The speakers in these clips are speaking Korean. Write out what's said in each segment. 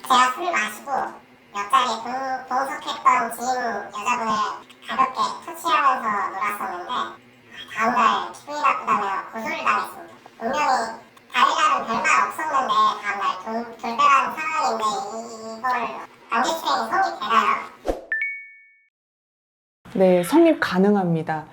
제가 술을 마시고 옆자리에 동석했던 지인 여자분을 가볍게 터치하면서 놀았었는데 다음날 기분이 나쁘다며 고소를 당했습니다. 분명히 다른 별말 없었는데 다음날 돌변한 상황인데 이걸 강제추행이 성립되나요? 네, 성립 가능합니다.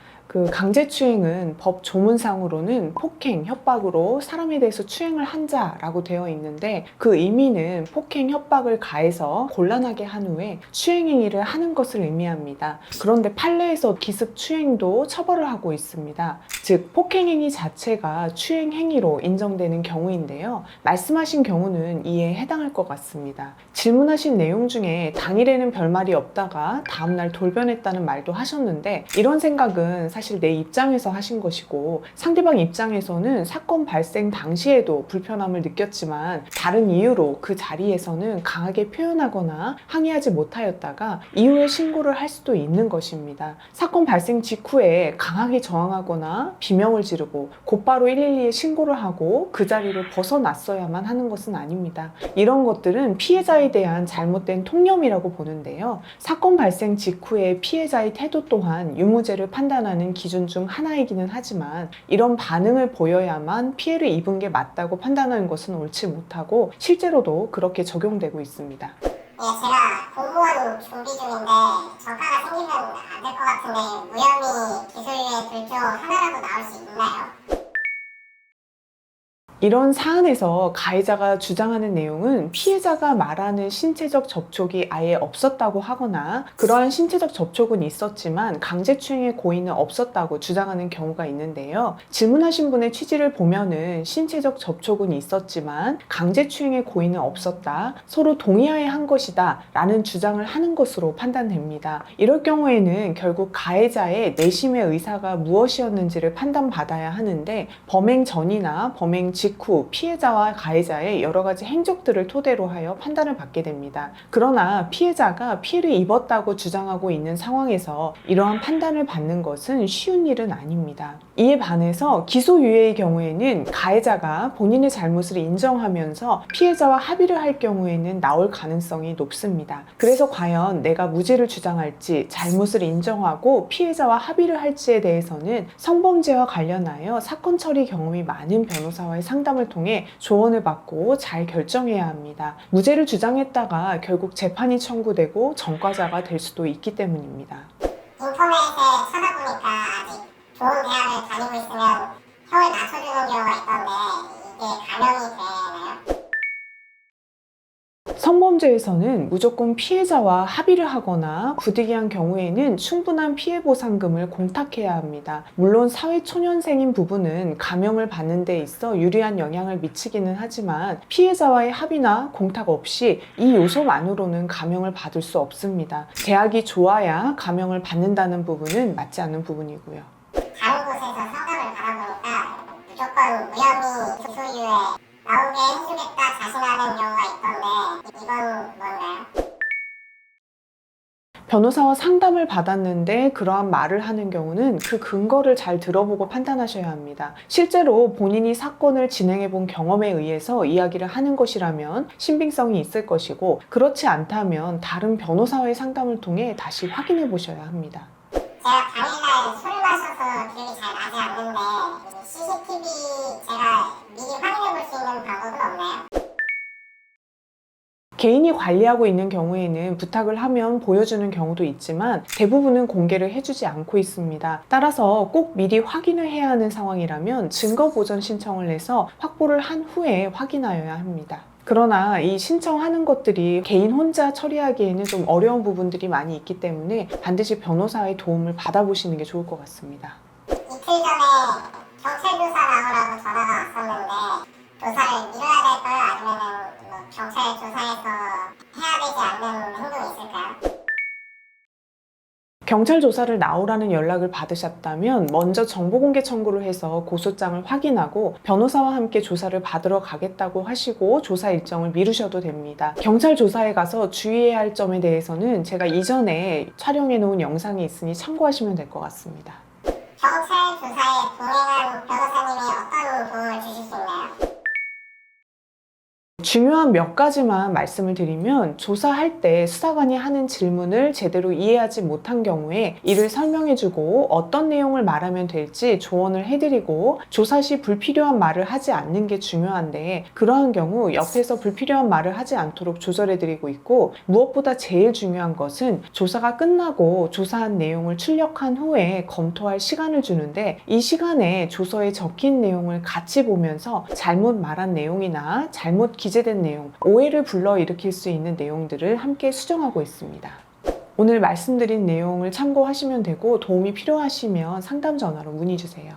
강제추행은 법 조문상으로는 폭행, 협박으로 사람에 대해서 추행을 한 자라고 되어 있는데 그 의미는 폭행, 협박을 가해서 곤란하게 한 후에 추행행위를 하는 것을 의미합니다. 그런데 판례에서 기습 추행도 처벌을 하고 있습니다. 즉, 폭행행위 자체가 추행행위로 인정되는 경우인데요. 말씀하신 경우는 이에 해당할 것 같습니다. 질문하신 내용 중에 당일에는 별말이 없다가 다음날 돌변했다는 말도 하셨는데 이런 생각은 사실 내 입장에서 하신 것이고 상대방 입장에서는 사건 발생 당시에도 불편함을 느꼈지만 다른 이유로 그 자리에서는 강하게 표현하거나 항의하지 못하였다가 이후에 신고를 할 수도 있는 것입니다. 사건 발생 직후에 강하게 저항하거나 비명을 지르고 곧바로 112에 신고를 하고 그 자리를 벗어났어야만 하는 것은 아닙니다. 이런 것들은 피해자에 대한 잘못된 통념이라고 보는데요. 사건 발생 직후에 피해자의 태도 또한 유무죄를 판단하는 기준 중 하나이기는 하지만 이런 반응을 보여야만 피해를 입은 게 맞다고 판단하는 것은 옳지 못하고 실제로도 그렇게 적용되고 있습니다. 제가 공무원 준비 중인데 전과가 생기면 안 될 것 같은데 무혐의 기소유예 둘 중 하나라도 나올 수 있나요? 이런 사안에서 가해자가 주장하는 내용은 피해자가 말하는 신체적 접촉이 아예 없었다고 하거나 그러한 신체적 접촉은 있었지만 강제추행의 고의는 없었다고 주장하는 경우가 있는데요. 질문하신 분의 취지를 보면은 신체적 접촉은 있었지만 강제추행의 고의는 없었다, 서로 동의하에 한 것이다 라는 주장을 하는 것으로 판단됩니다. 이럴 경우에는 결국 가해자의 내심의 의사가 무엇이었는지를 판단받아야 하는데 범행 전이나 범행 직후 피해자와 가해자의 여러 가지 행적들을 토대로 하여 판단을 받게 됩니다. 그러나 피해자가 피해를 입었다고 주장하고 있는 상황에서 이러한 판단을 받는 것은 쉬운 일은 아닙니다. 이에 반해서 기소유예의 경우에는 가해자가 본인의 잘못을 인정하면서 피해자와 합의를 할 경우에는 나올 가능성이 높습니다. 그래서 과연 내가 무죄를 주장할지 잘못을 인정하고 피해자와 합의를 할지에 대해서는 성범죄와 관련하여 사건 처리 경험이 많은 변호사와의 상담을 통해 조언을 받고 잘 결정해야 합니다. 무죄를 주장했다가 결국 재판이 청구되고 전과자가 될 수도 있기 때문입니다. 인터넷에 찾아보니까 아직 좋은 대학을 다니고 있으면 형을 낮춰주는 경우가 있던데 이게 감형이 되나요? 성범죄에서는 무조건 피해자와 합의를 하거나 부득이한 경우에는 충분한 피해보상금을 공탁해야 합니다. 물론 사회초년생인 부부는 감형을 받는 데 있어 유리한 영향을 미치기는 하지만 피해자와의 합의나 공탁 없이 이 요소만으로는 감형을 받을 수 없습니다. 대학이 좋아야 감형을 받는다는 부분은 맞지 않는 부분이고요. 다른 곳에서 상담을 받아보니까 무조건 무혐의 기소유예 나오게 해주겠다 자신하는 경우가 있던데 이건 뭔가요? 변호사와 상담을 받았는데 그러한 말을 하는 경우는 그 근거를 잘 들어보고 판단하셔야 합니다. 실제로 본인이 사건을 진행해 본 경험에 의해서 이야기를 하는 것이라면 신빙성이 있을 것이고 그렇지 않다면 다른 변호사와의 상담을 통해 다시 확인해 보셔야 합니다. 제가 당일날 술을 마셔서 기억이 잘 나지 않는데 CCTV 제가 미리 확인해 볼 수 있는 방법은 없나요? 개인이 관리하고 있는 경우에는 부탁을 하면 보여주는 경우도 있지만 대부분은 공개를 해주지 않고 있습니다. 따라서 꼭 미리 확인을 해야 하는 상황이라면 증거보전 신청을 해서 확보를 한 후에 확인하여야 합니다. 그러나 이 신청하는 것들이 개인 혼자 처리하기에는 좀 어려운 부분들이 많이 있기 때문에 반드시 변호사의 도움을 받아보시는 게 좋을 것 같습니다. 이틀 전에 경찰 조사 나오라고 전화가 왔었는데 조사를 미뤄야 될까요? 아니면 경찰 조사에서 해야 되지 않는 행동이 있을까요? 경찰 조사를 나오라는 연락을 받으셨다면 먼저 정보공개 청구를 해서 고소장을 확인하고 변호사와 함께 조사를 받으러 가겠다고 하시고 조사 일정을 미루셔도 됩니다. 경찰 조사에 가서 주의해야 할 점에 대해서는 제가 이전에 촬영해 놓은 영상이 있으니 참고하시면 될 것 같습니다. 경찰 조사에 동행한 변호사님이 어떤 도움을 주실 수 있나요? 중요한 몇 가지만 말씀을 드리면, 조사할 때 수사관이 하는 질문을 제대로 이해하지 못한 경우에 이를 설명해주고 어떤 내용을 말하면 될지 조언을 해드리고, 조사 시 불필요한 말을 하지 않는 게 중요한데, 그러한 경우 옆에서 불필요한 말을 하지 않도록 조절해드리고 있고, 무엇보다 제일 중요한 것은 조사가 끝나고 조사한 내용을 출력한 후에 검토할 시간을 주는데, 이 시간에 조서에 적힌 내용을 같이 보면서 잘못 말한 내용이나 잘못 기재된 내용, 오해를 불러일으킬 수 있는 내용들을 함께 수정하고 있습니다. 오늘 말씀드린 내용을 참고하시면 되고, 도움이 필요하시면 상담 전화로 문의 주세요.